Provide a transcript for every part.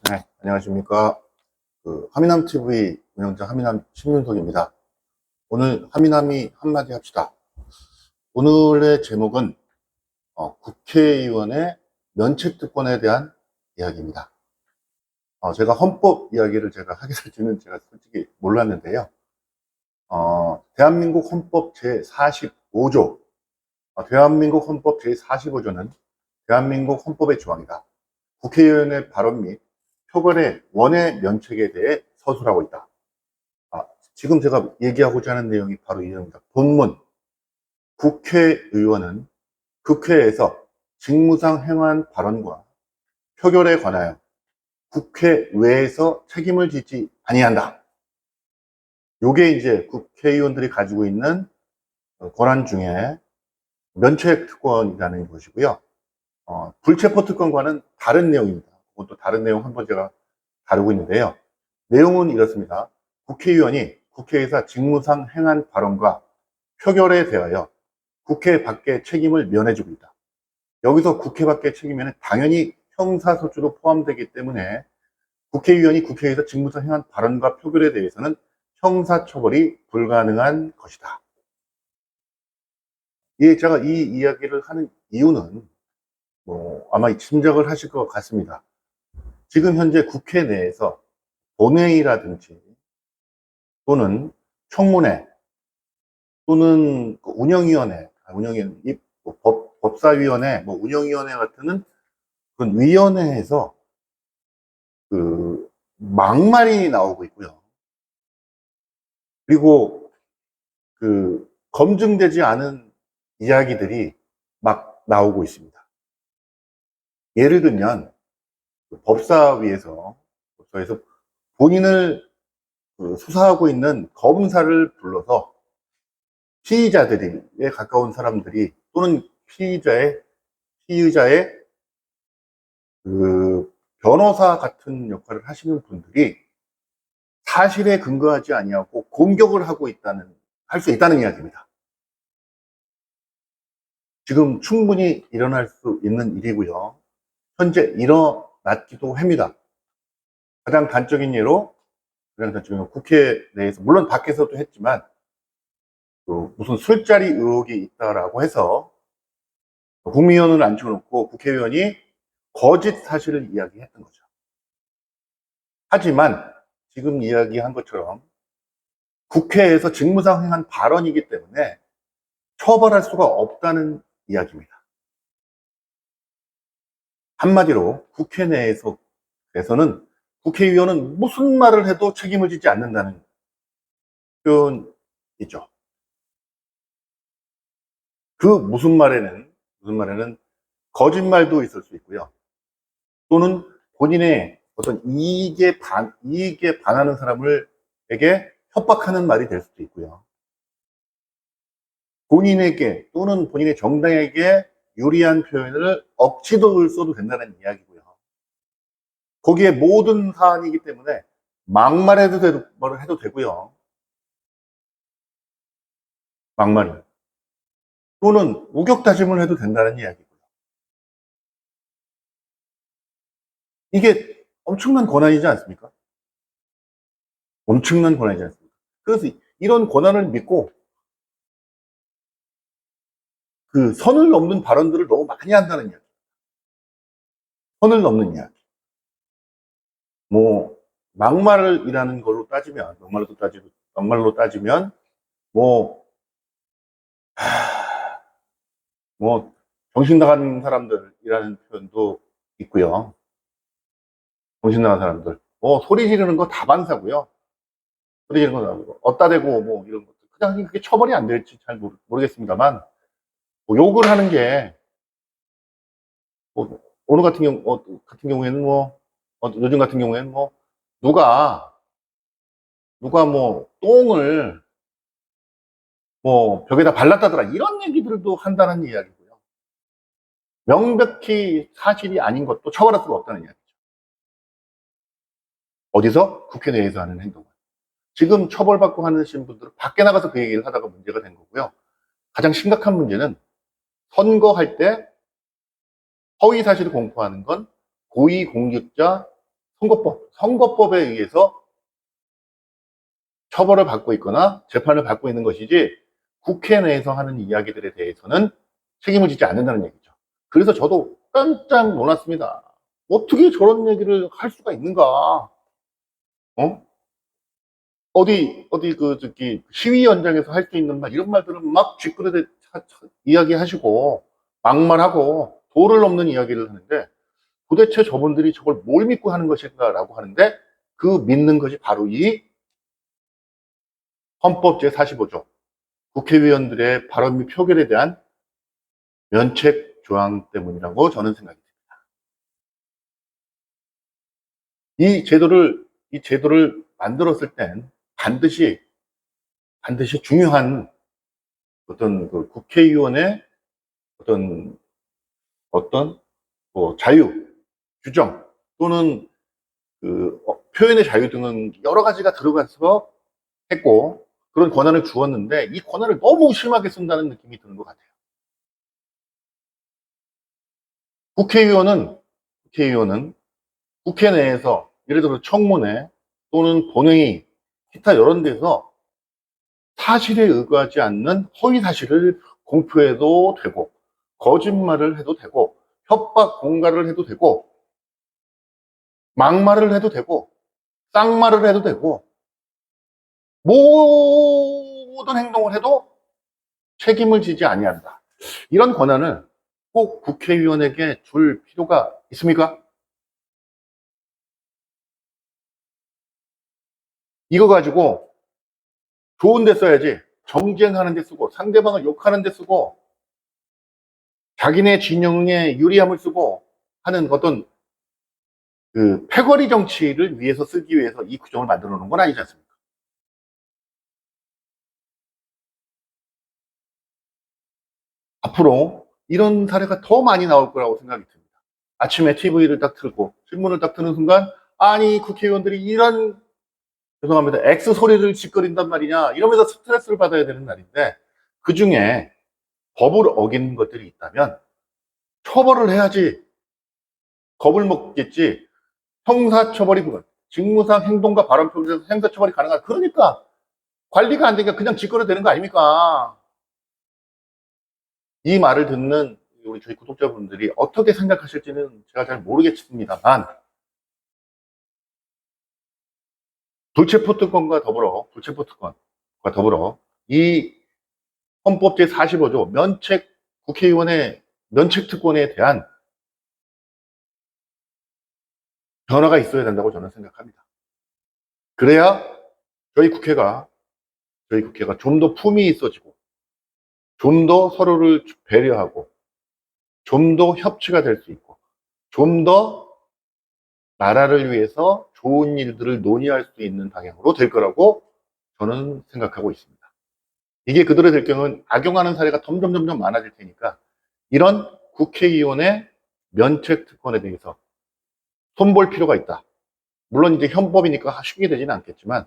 네, 안녕하십니까. 하미남 TV 운영자 하미남 신윤석입니다. 오늘 하미남이 한마디 합시다. 오늘의 제목은 국회의원의 면책특권에 대한 이야기입니다. 제가 헌법 이야기를 제가 하게 될지는 제가 솔직히 몰랐는데요. 대한민국 헌법 제45조, 대한민국 헌법 제45조는 대한민국 헌법의 조항이다. 국회의원의 발언 및 표결의 원의 면책에 대해 서술하고 있다. 지금 제가 얘기하고자 하는 내용이 바로 이 내용입니다. 본문, 국회의원은 국회에서 직무상 행한 발언과 표결에 관하여 국회 외에서 책임을 지지 아니한다. 요게 이제 국회의원들이 가지고 있는 권한 중에 면책특권이라는 것이고요. 불체포특권과는 다른 내용입니다. 그것도 다른 내용 한번 제가 다루고 있는데요. 내용은 이렇습니다. 국회의원이 국회에서 직무상 행한 발언과 표결에 대하여 국회 밖의 책임을 면해주고 있다. 여기서 국회 밖의 책임에는 당연히 형사소추도 포함되기 때문에 국회의원이 국회에서 직무상 행한 발언과 표결에 대해서는 형사처벌이 불가능한 것이다. 제가 이 이야기를 하는 이유는 아마 짐작을 하실 것 같습니다. 지금 현재 국회 내에서 본회의라든지 또는 청문회 또는 운영위원회, 법사위원회, 운영위원회 같은 그런 위원회에서 막말이 나오고 있고요. 그리고 검증되지 않은 이야기들이 막 나오고 있습니다. 예를 들면 법사위에서 본인을 수사하고 있는 검사를 불러서 피의자들에 가까운 사람들이 또는 피의자의 변호사 같은 역할을 하시는 분들이 사실에 근거하지 아니하고 공격을 하고 할 수 있다는 이야기입니다. 지금 충분히 일어날 수 있는 일이고요. 현재 일어났기도 합니다. 가장 단적인 예로 국회 내에서, 물론 밖에서도 했지만, 무슨 술자리 의혹이 있다라고 해서 국민의원을 앉혀놓고 국회의원이 거짓 사실을 이야기했던 거죠. 하지만 지금 이야기한 것처럼 국회에서 직무상 행한 발언이기 때문에 처벌할 수가 없다는 이야기입니다. 한마디로 국회 내에서는 국회의원은 무슨 말을 해도 책임을 지지 않는다는 표현이죠. 무슨 말에는 거짓말도 있을 수 있고요. 또는 본인의 어떤 이익에 반하는 사람에게 협박하는 말이 될 수도 있고요. 본인에게 또는 본인의 정당에게 유리한 표현을 억지도 써도 된다는 이야기고요. 거기에 모든 사안이기 때문에 막말해도 해도 되고요. 막말 또는 우격다짐을 해도 된다는 이야기고요. 이게 엄청난 권한이지 않습니까? 엄청난 권한이지 않습니까? 그래서 이런 권한을 믿고 선을 넘는 발언들을 너무 많이 한다는 이야기. 선을 넘는 이야기. 막말이라는 걸로 따지면, 막말로 따지면, 정신 나간 사람들이라는 표현도 있고요. 정신 나간 사람들. 소리 지르는 거 다반사고요. 소리 지르는 거 나오고, 어따 대고 이런 것들. 그냥 그게 처벌이 안 될지 잘 모르겠습니다만, 욕을 하는 게, 오늘 같은 경우에는 요즘 같은 경우에는 누가 똥을 벽에다 발랐다더라, 이런 얘기들도 한다는 이야기고요. 명백히 사실이 아닌 것도 처벌할 수가 없다는 이야기죠. 어디서? 국회 내에서 하는 행동을. 지금 처벌받고 하시는 분들은 밖에 나가서 그 얘기를 하다가 문제가 된 거고요. 가장 심각한 문제는 선거할 때 허위 사실을 공표하는 건 고위공직자 선거법에 의해서 처벌을 받고 있거나 재판을 받고 있는 것이지 국회 내에서 하는 이야기들에 대해서는 책임을 지지 않는다는 얘기죠. 그래서 저도 깜짝 놀랐습니다. 어떻게 저런 얘기를 할 수가 있는가? 어? 저기, 시위 현장에서 할 수 있는 말, 이런 말들은 막 쥐끄러대 이야기하시고, 막말하고, 도를 넘는 이야기를 하는데, 도대체 저분들이 저걸 뭘 믿고 하는 것인가라고 하는데, 그 믿는 것이 바로 이 헌법 제45조, 국회의원들의 발언 및 표결에 대한 면책 조항 때문이라고 저는 생각이 듭니다. 이 제도를 만들었을 땐 반드시 중요한 어떤 그 국회의원의 어떤 뭐 자유, 규정 또는 그 표현의 자유 등은 여러 가지가 들어가서 했고 그런 권한을 주었는데 이 권한을 너무 심하게 쓴다는 느낌이 드는 것 같아요. 국회의원은 국회 내에서 예를 들어 청문회 또는 본회의 기타 여러 데서 사실에 의거하지 않는 허위 사실을 공표해도 되고 거짓말을 해도 되고 협박 공갈을 해도 되고 막말을 해도 되고 쌍말을 해도 되고 모든 행동을 해도 책임을 지지 아니한다. 이런 권한을 꼭 국회의원에게 줄 필요가 있습니까? 이거 가지고 좋은 데 써야지 정쟁하는 데 쓰고 상대방을 욕하는 데 쓰고 자기네 진영에 유리함을 쓰고 하는 어떤 그 패거리 정치를 위해서 쓰기 위해서 이 규정을 만들어 놓은 건 아니지 않습니까? 앞으로 이런 사례가 더 많이 나올 거라고 생각이 듭니다. 아침에 TV를 딱 틀고 신문을 딱 트는 순간 아니 국회의원들이 이런 죄송합니다. X 소리를 짓거린단 말이냐 이러면서 스트레스를 받아야 되는 날인데 그중에 법을 어긴 것들이 있다면 처벌을 해야지 겁을 먹겠지 형사처벌이 직무상 행동과 발언 표현에서 형사처벌이 가능하다. 그러니까 관리가 안 되니까 그냥 짓거려 되는 거 아닙니까? 이 말을 듣는 우리 저희 구독자분들이 어떻게 생각하실지는 제가 잘 모르겠습니다만 불체포특권과 더불어 이 헌법 제45조 국회의원의 면책특권에 대한 변화가 있어야 된다고 저는 생각합니다. 그래야 저희 국회가 좀 더 품이 있어지고 좀 더 서로를 배려하고 좀 더 협치가 될 수 있고 좀 더 나라를 위해서 좋은 일들을 논의할 수 있는 방향으로 될 거라고 저는 생각하고 있습니다. 이게 그대로 될 경우는 악용하는 사례가 점점 많아질 테니까 이런 국회의원의 면책 특권에 대해서 손볼 필요가 있다. 물론 이제 헌법이니까 쉽게 되지는 않겠지만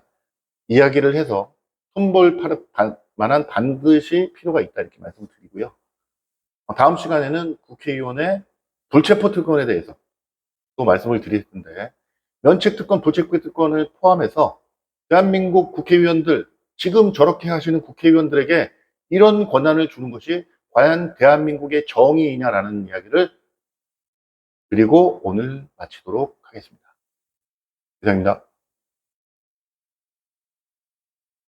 이야기를 해서 손볼 만한 반드시 필요가 있다 이렇게 말씀드리고요. 다음 시간에는 국회의원의 불체포 특권에 대해서 또 말씀을 드릴 텐데 면책특권, 불체포특권을 포함해서 대한민국 국회의원들 지금 저렇게 하시는 국회의원들에게 이런 권한을 주는 것이 과연 대한민국의 정의이냐라는 이야기를 드리고 오늘 마치도록 하겠습니다. 이상입니다.